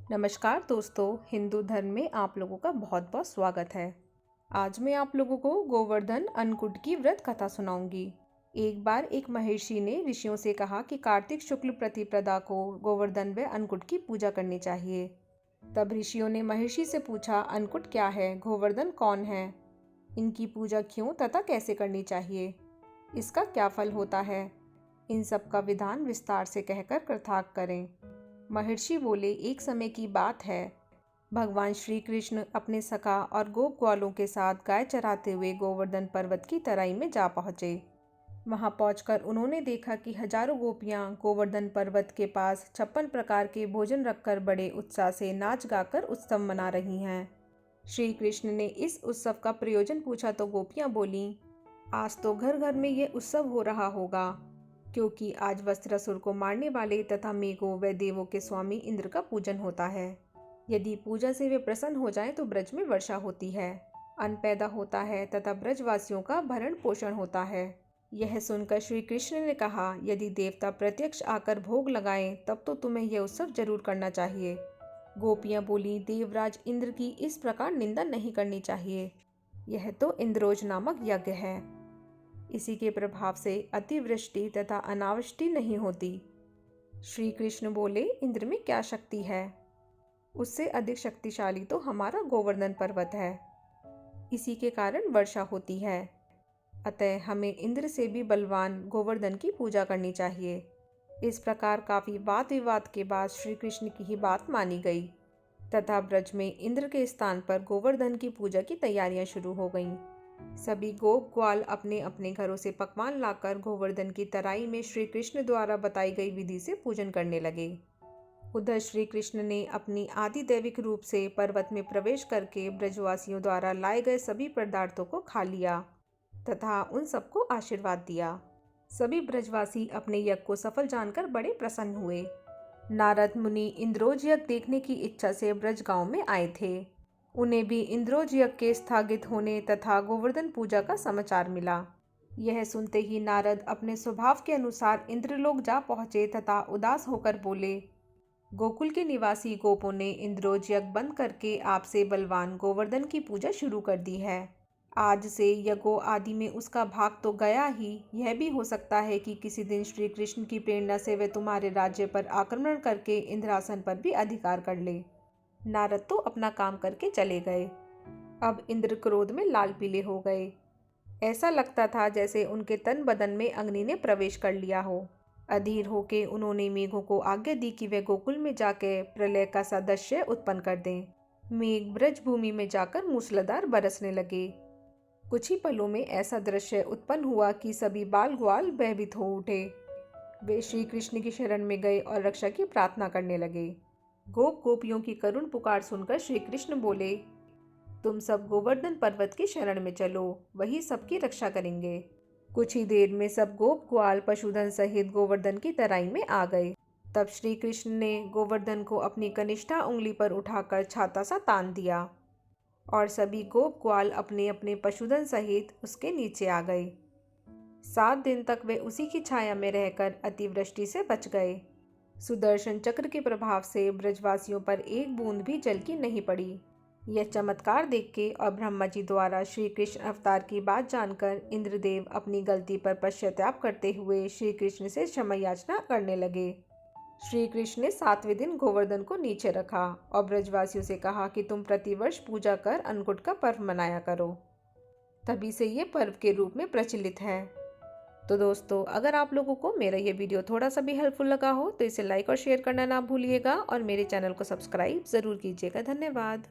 नमस्कार दोस्तों, हिंदू धर्म में आप लोगों का बहुत बहुत स्वागत है। आज मैं आप लोगों को गोवर्धन अन्नकूट की व्रत कथा सुनाऊंगी। एक बार एक महर्षि ने ऋषियों से कहा कि कार्तिक शुक्ल प्रतिपदा को गोवर्धन व अन्नकूट की पूजा करनी चाहिए। तब ऋषियों ने महर्षि से पूछा, अन्नकूट क्या है, गोवर्धन कौन है, इनकी पूजा क्यों तथा कैसे करनी चाहिए, इसका क्या फल होता है, इन सब का विधान विस्तार से कहकर कृतार्थ करें। महर्षि बोले, एक समय की बात है, भगवान श्री कृष्ण अपने सखा और गोप ग्वालों के साथ गाय चराते हुए गोवर्धन पर्वत की तराई में जा पहुँचे। वहां पहुंचकर उन्होंने देखा कि हजारों गोपियां गोवर्धन पर्वत के पास 56 प्रकार के भोजन रखकर बड़े उत्साह से नाच गाकर उत्सव मना रही हैं। श्री कृष्ण ने इस उत्सव का प्रयोजन पूछा तो गोपियां बोलीं, आज तो घर घर में ये उत्सव हो रहा होगा, क्योंकि आज वस्त्रासुर को मारने वाले तथा मेघों व देवों के स्वामी इंद्र का पूजन होता है। यदि पूजा से वे प्रसन्न हो जाएं तो ब्रज में वर्षा होती है, अन्न पैदा होता है तथा ब्रजवासियों का भरण पोषण होता है। यह सुनकर श्री कृष्ण ने कहा, यदि देवता प्रत्यक्ष आकर भोग लगाएं तब तो तुम्हें यह उत्सव जरूर करना चाहिए। गोपियां बोली, देवराज इंद्र की इस प्रकार निंदा नहीं करनी चाहिए, यह तो इंद्रोज नामक यज्ञ है, इसी के प्रभाव से अतिवृष्टि तथा अनावृष्टि नहीं होती। श्री कृष्ण बोले, इंद्र में क्या शक्ति है, उससे अधिक शक्तिशाली तो हमारा गोवर्धन पर्वत है, इसी के कारण वर्षा होती है। अतः हमें इंद्र से भी बलवान गोवर्धन की पूजा करनी चाहिए। इस प्रकार काफी वाद विवाद के बाद श्री कृष्ण की ही बात मानी गई तथा ब्रज में इंद्र के स्थान पर गोवर्धन की पूजा की तैयारियां शुरू हो गईं। सभी गोप ग्वाल अपने अपने घरों से पकवान लाकर गोवर्धन की तराई में श्री कृष्ण द्वारा बताई गई विधि से पूजन करने लगे। उधर श्री कृष्ण ने अपनी आदि दैविक रूप से पर्वत में प्रवेश करके ब्रजवासियों द्वारा लाए गए सभी पदार्थों को खा लिया तथा उन सबको आशीर्वाद दिया। सभी ब्रजवासी अपने यज्ञ को सफल जानकर बड़े प्रसन्न हुए। नारद मुनि इंद्रोज यज्ञ देखने की इच्छा से ब्रज गांव में आए थे। उन्हें भी इंद्रोज यज्ञ के स्थगित होने तथा गोवर्धन पूजा का समाचार मिला। यह सुनते ही नारद अपने स्वभाव के अनुसार इंद्रलोक जा पहुंचे तथा उदास होकर बोले, गोकुल के निवासी गोपों ने इंद्रोज यज्ञ बंद करके आपसे बलवान गोवर्धन की पूजा शुरू कर दी है। आज से यज्ञों आदि में उसका भाग तो गया ही, यह भी हो सकता है कि किसी दिन श्री कृष्ण की प्रेरणा से वे तुम्हारे राज्य पर आक्रमण करके इंद्रासन पर भी अधिकार कर ले। नारद तो अपना काम करके चले गए। अब इंद्र क्रोध में लाल पीले हो गए। ऐसा लगता था जैसे उनके तन बदन में अग्नि ने प्रवेश कर लिया हो। अधीर होके उन्होंने मेघों को आज्ञा दी कि वे गोकुल में जाकर प्रलय का सा दृश्य उत्पन्न कर दें। मेघ ब्रज भूमि में जाकर मूसलाधार बरसने लगे। कुछ ही पलों में ऐसा दृश्य उत्पन्न हुआ कि सभी बाल ग्वाल भयभीत हो उठे। वे श्री कृष्ण की शरण में गए और रक्षा की प्रार्थना करने लगे। गोप गोपियों की करुण पुकार सुनकर श्री कृष्ण बोले, तुम सब गोवर्धन पर्वत की शरण में चलो, वही सबकी रक्षा करेंगे। कुछ ही देर में सब गोप ग्वाल पशुधन सहित गोवर्धन की तराई में आ गए। तब श्री कृष्ण ने गोवर्धन को अपनी कनिष्ठा उंगली पर उठाकर छाता सा तान दिया और सभी गोप ग्वाल अपने अपने पशुधन सहित उसके नीचे आ गए। 7 दिन तक वे उसी की छाया में रहकर अतिवृष्टि से बच गए। सुदर्शन चक्र के प्रभाव से ब्रजवासियों पर एक बूंद भी जल की नहीं पड़ी। यह चमत्कार देख के और ब्रह्मा जी द्वारा श्री कृष्ण अवतार की बात जानकर इंद्रदेव अपनी गलती पर पश्चाताप करते हुए श्री कृष्ण से क्षमा याचना करने लगे। श्री कृष्ण ने 7वें दिन गोवर्धन को नीचे रखा और ब्रजवासियों से कहा कि तुम प्रतिवर्ष पूजा कर अन्नकूट का पर्व मनाया करो, तभी से ये पर्व के रूप में प्रचलित है। तो दोस्तों, अगर आप लोगों को मेरा ये वीडियो थोड़ा सा भी हेल्पफुल लगा हो तो इसे लाइक और शेयर करना ना भूलिएगा और मेरे चैनल को सब्सक्राइब ज़रूर कीजिएगा। धन्यवाद।